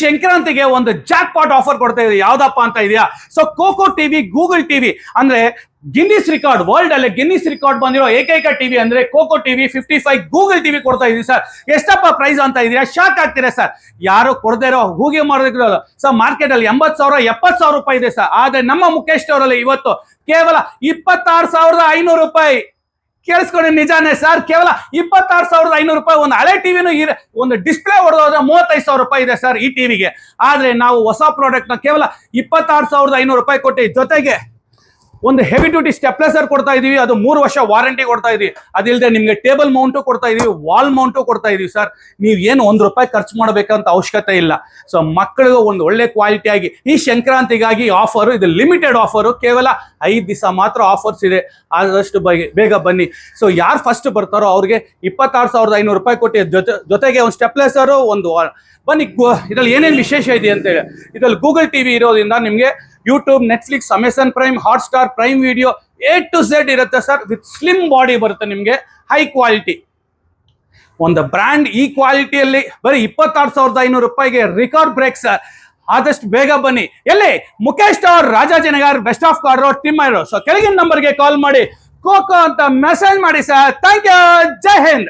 ಸಂಕ್ರಾಂತಿಗೆ ಒಂದು Jack pot offer ಕೊಡ್ತಾ ಇದೆ. ಯಾವ್ದಪ್ಪ ಅಂತ ಇದೆಯಾ? So cocoa TV, Google TV ಅಂದ್ರೆ ಗಿನ್ನಿಸ್ ರಿಕಾರ್ಡ್, ವರ್ಲ್ಡ್ ಅಲ್ಲಿ ಗಿನ್ನಿಸ್ ರಿಕಾರ್ಡ್ ಬಂದಿರೋ ಏಕೈಕ ಟಿವಿ ಅಂದ್ರೆ ಕೋಕೋ ಟಿವಿ 55 ಗೂಗಲ್ ಟಿವಿ ಕೊಡ್ತಾ ಇದೀವಿ ಸರ್. ಎಷ್ಟಪ್ಪ ಪ್ರೈಸ್ ಅಂತ ಇದೀರಾ? ಶಾಕ್ ಆಗ್ತೀರಾ ಸರ್. ಯಾರು ಕೊಡದೇ ಇರೋ ಹೂಗೆ ಮಾಡೋದಿಲ್ಲ ಸರ್. ಮಾರ್ಕೆಟ್ ಅಲ್ಲಿ 80,000 70,000 ರೂಪಾಯಿ ಇದೆ ಸರ್. ಆದ್ರೆ ನಮ್ಮ ಮುಖೇಶ್ ಸ್ಟೋರ್ ಅಲ್ಲಿ ಇವತ್ತು ಕೇವಲ 26,500 ರೂಪಾಯಿ. ಕೇಳಿಸ್ಕೊಂಡು ನಿಜಾನೇ ಸರ್. ಕೇವಲ 26,500 ರೂಪಾಯಿ. ಒಂದು ಹಳೆ ಟಿವಿನೂ ಒಂದು ಡಿಸ್ಪ್ಲೇ ಹೊಡೆದೋದ್ರೆ 35,000 ರೂಪಾಯಿ ಇದೆ ಸರ್ ಈ ಟಿವಿಗೆ. ಆದ್ರೆ ನಾವು ಹೊಸ ಪ್ರಾಡಕ್ಟ್ ನ ಕೇವಲ 26,500 ರೂಪಾಯಿ ಕೊಟ್ಟು ಜೊತೆಗೆ ಒಂದು ಹೆವಿ ಡ್ಯೂಟಿ ಸ್ಟೆಪ್ಲೆಸರ್ ಕೊಡ್ತಾ ಇದೀವಿ. ಅದು 3 ವರ್ಷ ವಾರಂಟಿ ಕೊಡ್ತಾ ಇದೀವಿ. ಅದಿಲ್ಲದೆ ನಿಮ್ಗೆ ಟೇಬಲ್ ಮೌಂಟು ಕೊಡ್ತಾ ಇದೀವಿ, ವಾಲ್ ಮೌಂಟು ಕೊಡ್ತಾ ಇದೀವಿ ಸರ್. ನೀವು ಏನು ₹1 ಖರ್ಚು ಮಾಡಬೇಕಂತ ಅವಶ್ಯಕತೆ ಇಲ್ಲ. ಸೊ ಮಕ್ಕಳಿಗೆ ಒಂದು ಒಳ್ಳೆ ಕ್ವಾಲಿಟಿ ಆಗಿ ಈ ಸಂಕ್ರಾಂತಿಗಾಗಿ ಆಫರ್, ಇದು ಲಿಮಿಟೆಡ್ ಆಫರ್. ಕೇವಲ 5 ದಿವಸ ಮಾತ್ರ ಆಫರ್ಸ್ ಇದೆ. ಆದಷ್ಟು ಬೇಗ ಬನ್ನಿ. ಸೊ ಯಾರು ಫಸ್ಟ್ ಬರ್ತಾರೋ ಅವ್ರಿಗೆ 26,500 ರೂಪಾಯಿ ಕೊಟ್ಟು ಜೊತೆಗೆ ಒಂದು ಸ್ಟೆಪ್ಲೆಸರು ಒಂದು ಬನ್ನಿ. ಇದ್ರಲ್ಲಿ ಏನೇನು ವಿಶೇಷ ಇದೆ ಅಂತ ಹೇಳಿ, ಇದ್ರಲ್ಲಿ ಗೂಗಲ್ ಟಿವಿ ಇರೋದ್ರಿಂದ ನಿಮಗೆ YouTube, Netflix, Amazon prime, Hotstar, prime video A to Z ಇರುತ್ತೆ ಸರ್. ವಿತ್ ಸ್ಲಿಮ್ ಬಾಡಿ ಬರುತ್ತೆ ನಿಮಗೆ, ಹೈ ಕ್ವಾಲಿಟಿ. ಒಂದು ಬ್ರ್ಯಾಂಡ್ ಈ ಕ್ವಾಲಿಟಿಯಲ್ಲಿ ಬರೀ 26,500 ರೂಪಾಯಿಗೆ ರಿಕಾರ್ಡ್ ಬ್ರೇಕ್ ಸರ್. ಆದಷ್ಟು ಬೇಗ ಬನ್ನಿ. ಎಲ್ಲಿ? Mukesh store, Rajajinagar, west of chord road, Thimmaiah. So ಕೆಳಗಿನ ನಂಬರ್ಗೆ ಕಾಲ್ ಮಾಡಿ ಕೋಕೋ ಅಂತ ಮೆಸೇಜ್ ಮಾಡಿ sir. Thank you. Jai Hind.